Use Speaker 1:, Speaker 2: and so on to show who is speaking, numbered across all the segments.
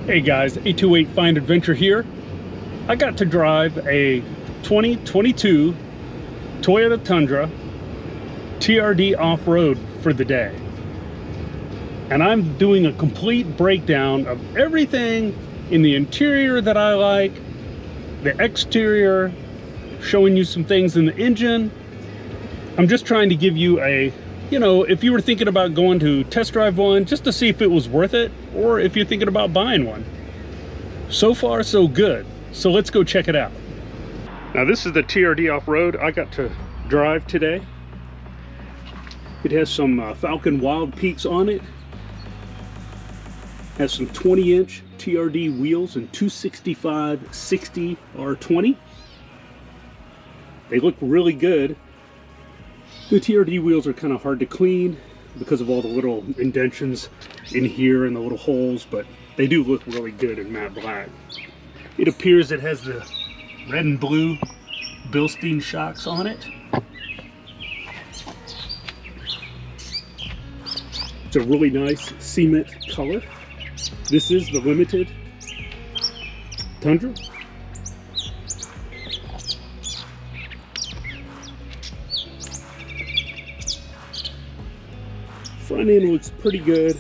Speaker 1: Hey guys, 828 Find Adventure here. I got to drive a 2022 Toyota Tundra TRD off-road for the day. And I'm doing a complete breakdown of everything in the interior that I like, the exterior, showing you some things in the engine. I'm just trying to give you a, if you were thinking about going to test drive one, just to see if it was worth it, or if you're thinking about buying one. So far, so good. So let's go check it out. Now this is the TRD off-road I got to drive today. It has some Falcon Wild Peaks on it. Has some 20-inch TRD wheels and 265/60 R20. They look really good. The TRD wheels are kind of hard to clean because of all the little indentions in here and the little holes, but they do look really good in matte black. It appears it has the red and blue Bilstein shocks on it. It's a really nice cement color. This is the limited Tundra. Front end looks pretty good.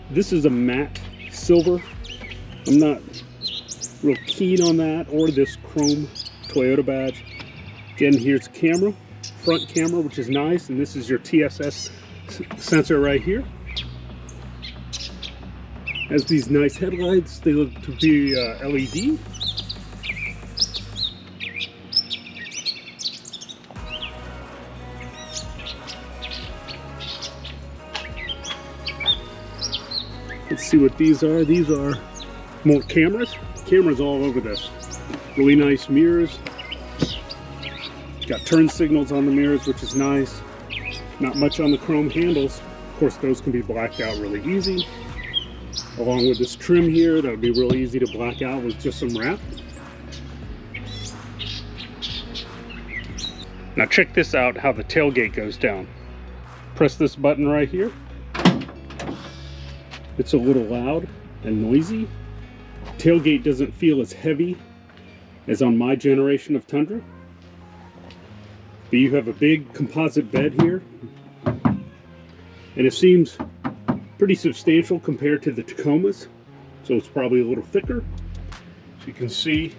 Speaker 1: This is a matte silver. I'm not real keen on that, or this chrome Toyota badge. Again, here's camera, front camera, which is nice, and this is your TSS sensor right here. Has these nice headlights. They look to be LED. Let's see what these are. These are more cameras. Cameras all over this. Really nice mirrors. Got turn signals on the mirrors, which is nice. Not much on the chrome handles. Of course, those can be blacked out really easy. Along with this trim here, that would be really easy to black out with just some wrap. Now check this out, how the tailgate goes down. Press this button right here. It's a little loud and noisy. Tailgate doesn't feel as heavy as on my generation of Tundra. But you have a big composite bed here. And it seems pretty substantial compared to the Tacomas. So it's probably a little thicker. So you can see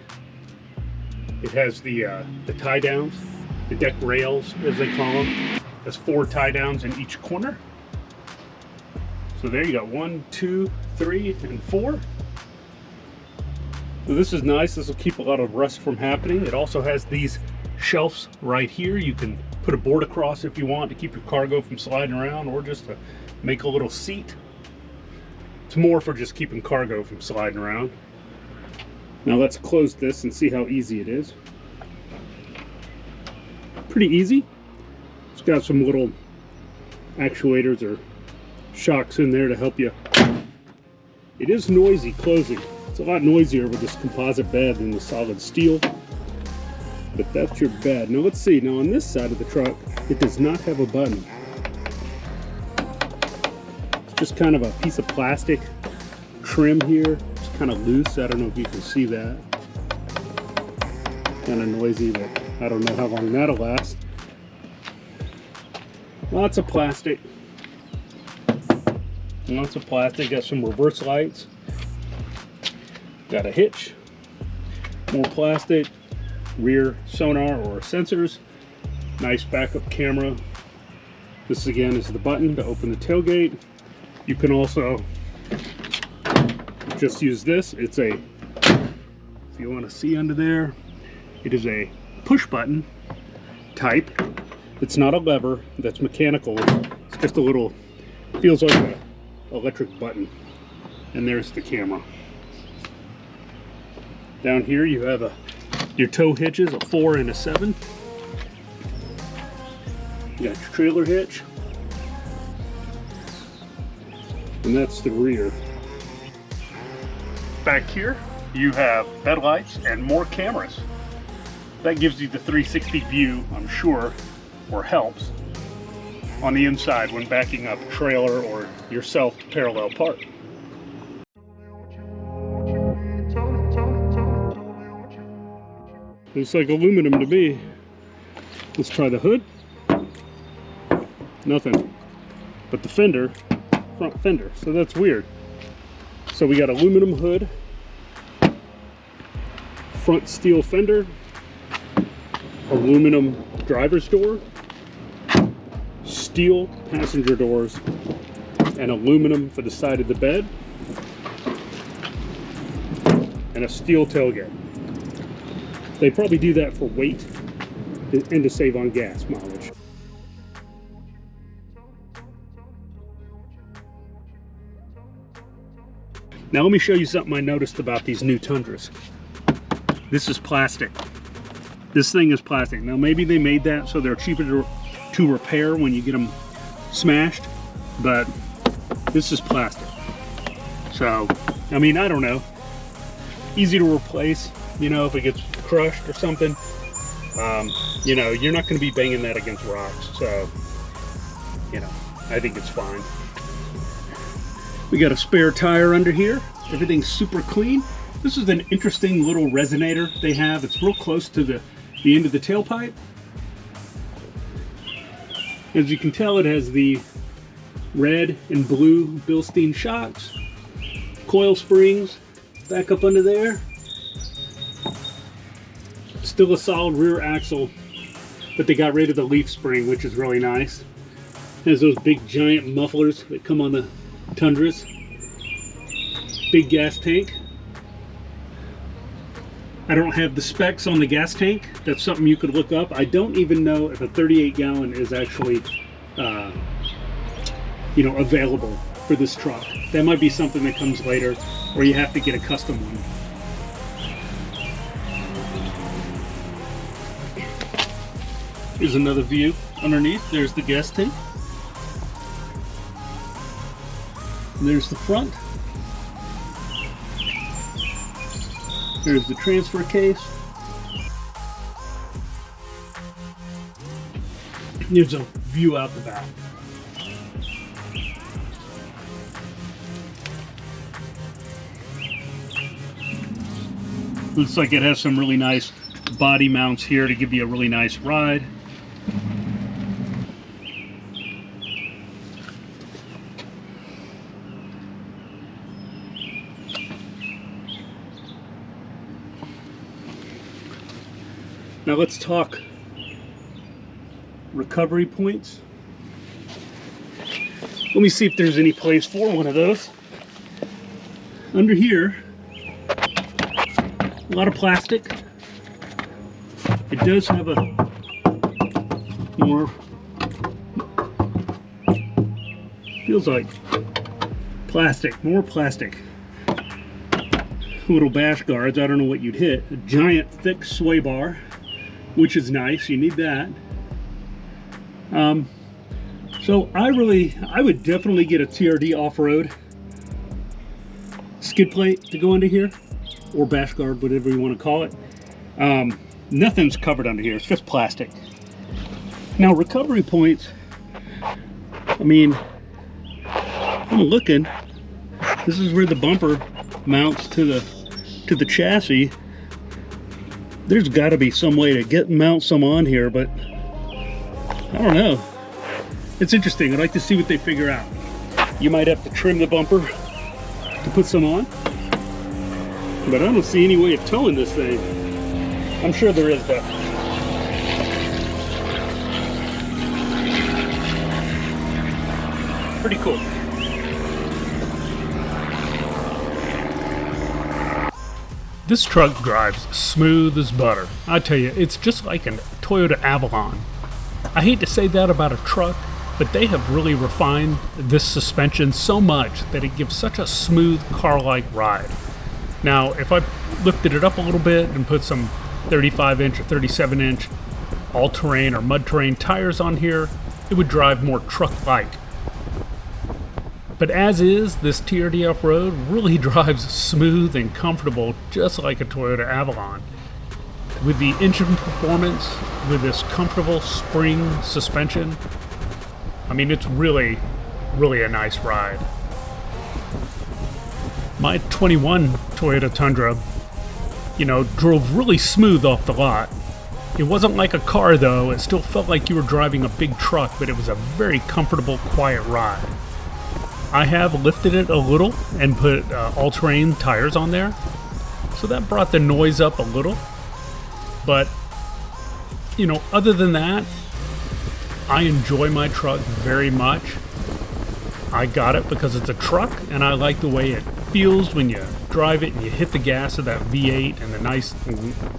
Speaker 1: it has the tie downs, the deck rails as they call them. There's 4 tie downs in each corner. So there you got 1, 2, 3, and 4. So this is nice. This will keep a lot of rust from happening. It also has these shelves right here. You can put a board across if you want to keep your cargo from sliding around, or just to make a little seat. It's more for just keeping cargo from sliding around. Now let's close this and see how easy it is. Pretty easy. It's got some little actuators or shocks in there to help you. It is noisy closing. It's a lot noisier with this composite bed than the solid steel, but that's your bed. Now let's see. Now on this side of the truck, it does not have a button. It's just kind of a piece of plastic trim here. It's kind of loose. I don't know if you can see that. Kind of noisy, but I don't know how long that'll last. Lots of plastic. Lots of plastic. Got some reverse lights. Got a hitch. More plastic. Rear sonar or sensors. Nice backup camera. This again is the button to open the tailgate. You can also just use this. It's a, if you want to see under there, it is a push button type. It's not a lever. That's mechanical. It's just a little, feels like a electric button. And there's the camera. Down here you have your tow hitches, a 4 and a 7. You got your trailer hitch. And that's the rear. Back here you have headlights and more cameras. That gives you the 360 view, I'm sure, or helps. on the inside when backing up a trailer or yourself to parallel park. Looks like aluminum to me. Let's try the hood. Nothing. But the fender, front fender, so that's weird. So we got aluminum hood, front steel fender, aluminum driver's door, steel passenger doors, and aluminum for the side of the bed, and a steel tailgate. They probably do that for weight and to save on gas mileage. Now let me show you something I noticed about these new Tundras. This is plastic. This thing is plastic. Now maybe they made that so they're cheaper to repair when you get them smashed, but this is plastic. So, I mean, I don't know. Easy to replace, you know, if it gets crushed or something. You know, you're not going to be banging that against rocks, so, you know, I think it's fine. We got a spare tire under here. Everything's super clean. This is an interesting little resonator they have. It's real close to the end of the tailpipe. As you can tell, it has the red and blue Bilstein shocks, coil springs back up under there. Still a solid rear axle, but they got rid of the leaf spring, which is really nice. It has those big giant mufflers that come on the Tundras. Big gas tank. I don't have the specs on the gas tank. That's something you could look up. I don't even know if a 38 gallon is actually you know, available for this truck. That might be something that comes later, or you have to get a custom one. Here's another view underneath. There's the gas tank. And there's the front. There's the transfer case. Here's a view out the back. Looks like it has some really nice body mounts here to give you a really nice ride. Now let's talk recovery points. Let me see if there's any place for one of those. Under here, a lot of plastic. It does have a more, feels like plastic, more plastic. Little bash guards, I don't know what you'd hit. A giant thick sway bar, which is nice, you need that. So I would definitely get a TRD off-road skid plate to go under here, or bash guard, whatever you want to call it. Nothing's covered under here, it's just plastic. Now recovery points, I mean, I'm looking, this is where the bumper mounts to the chassis. There's got to be some way to mount some on here, but I don't know. It's interesting. I'd like to see what they figure out. You might have to trim the bumper to put some on, but I don't see any way of towing this thing. I'm sure there is, though. Pretty cool. This truck drives smooth as butter. I tell you, it's just like a Toyota Avalon. I hate to say that about a truck, but they have really refined this suspension so much that it gives such a smooth car-like ride. Now, if I lifted it up a little bit and put some 35-inch or 37-inch all-terrain or mud-terrain tires on here, it would drive more truck-like. But as is, this TRD off-road really drives smooth and comfortable, just like a Toyota Avalon. With the engine performance, with this comfortable spring suspension, I mean, it's really, really a nice ride. My 21 Toyota Tundra you know, drove really smooth off the lot. It wasn't like a car though, it still felt like you were driving a big truck, but it was a very comfortable, quiet ride. I have lifted it a little and put all-terrain tires on there, so that brought the noise up a little. But, you know, other than that, I enjoy my truck very much. I got it because it's a truck, and I like the way it feels when you drive it and you hit the gas of that V8 and the nice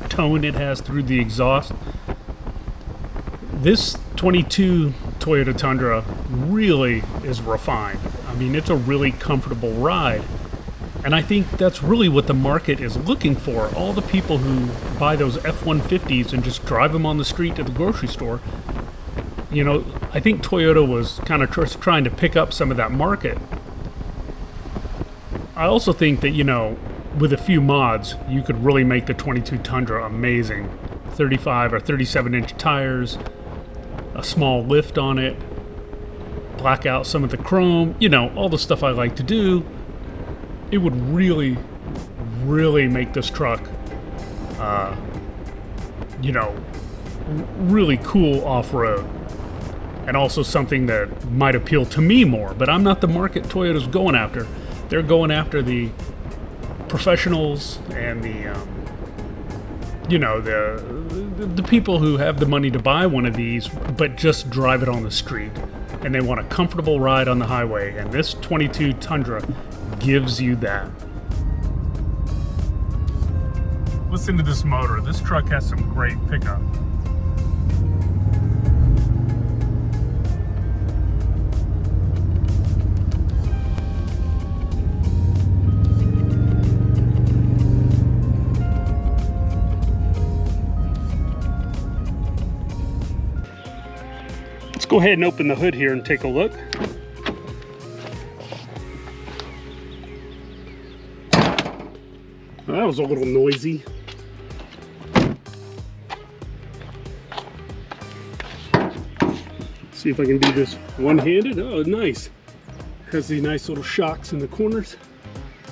Speaker 1: tone it has through the exhaust. This 22 Toyota Tundra really is refined. I mean, it's a really comfortable ride. And I think that's really what the market is looking for. All the people who buy those F-150s and just drive them on the street to the grocery store. You know, I think Toyota was kind of trying to pick up some of that market. I also think that, you know, with a few mods, you could really make the 22 Tundra amazing. 35 or 37 inch tires, a small lift on it, black out some of the chrome, you know, all the stuff I like to do. It would really, really make this truck, you know, really cool off-road. And also something that might appeal to me more, but I'm not the market Toyota's going after. They're going after the professionals and the, you know, the people who have the money to buy one of these, but just drive it on the street. And they want a comfortable ride on the highway. And this 22 Tundra gives you that. Listen to this motor. This truck has some great pickup. Let's go ahead and open the hood here and take a look. Well, that was a little noisy. See if I can do this one-handed. Oh, nice. Has these nice little shocks in the corners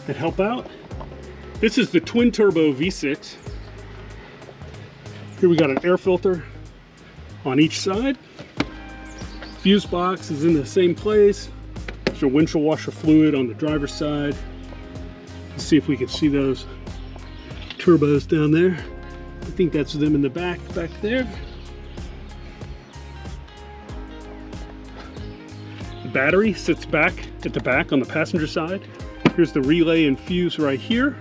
Speaker 1: that help out. This is the twin turbo V6. Here we got an air filter on each side. Fuse box is in the same place. There's your windshield washer fluid on the driver's side. Let's see if we can see those turbos down there. I think that's them in the back there. The battery sits back at the back on the passenger side. Here's the relay and fuse right here.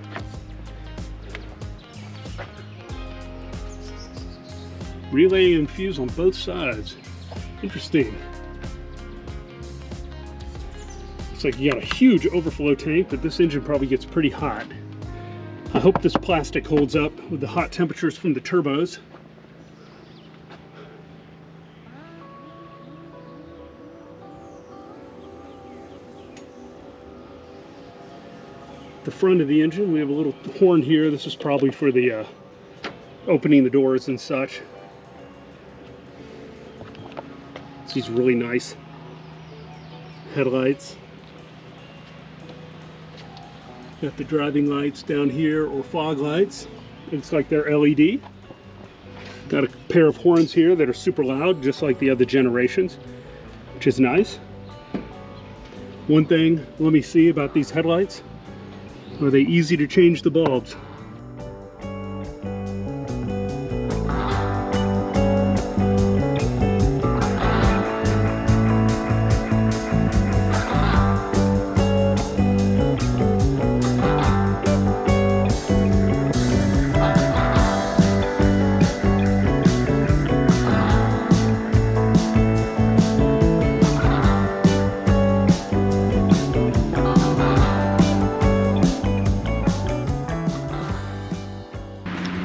Speaker 1: Relay and fuse on both sides. Interesting. Looks like you got a huge overflow tank, but this engine probably gets pretty hot. I hope this plastic holds up with the hot temperatures from the turbos. The front of the engine, we have a little horn here. This is probably for the opening the doors and such. These really nice headlights. Got the driving lights down here, or fog lights. Looks like they're LED. Got a pair of horns here that are super loud, just like the other generations, which is nice. One thing, let me see about these headlights. Are they easy to change the bulbs?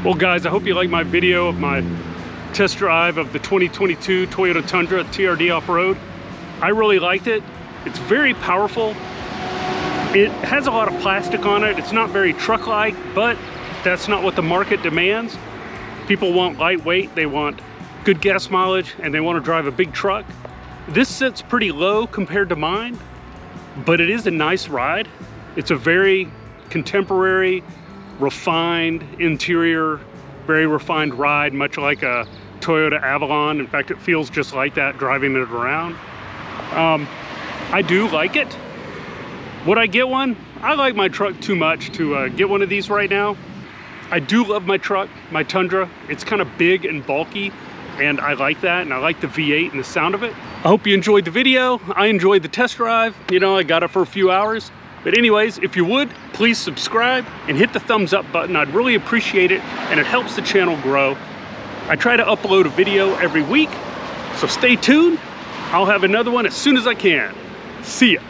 Speaker 1: Well guys, I hope you like my video of my test drive of the 2022 Toyota Tundra TRD off-road. I really liked it. It's very powerful. It has a lot of plastic on it. It's not very truck-like, but that's not what the market demands. People want lightweight, they want good gas mileage, and they want to drive a big truck. This sits pretty low compared to mine, but it is a nice ride. It's a very contemporary, refined interior, very refined ride, much like a Toyota Avalon. In fact, it feels just like that driving it around. I do like it. Would I get one? I like my truck too much to get one of these right now. I do love my truck, my Tundra. It's kind of big and bulky, and I like that, and I like the V8 and the sound of it. I hope you enjoyed the video. I enjoyed the test drive. You know, I got it for a few hours. But anyways, if you would, please subscribe and hit the thumbs up button. I'd really appreciate it, and it helps the channel grow. I try to upload a video every week, so stay tuned. I'll have another one as soon as I can. See ya.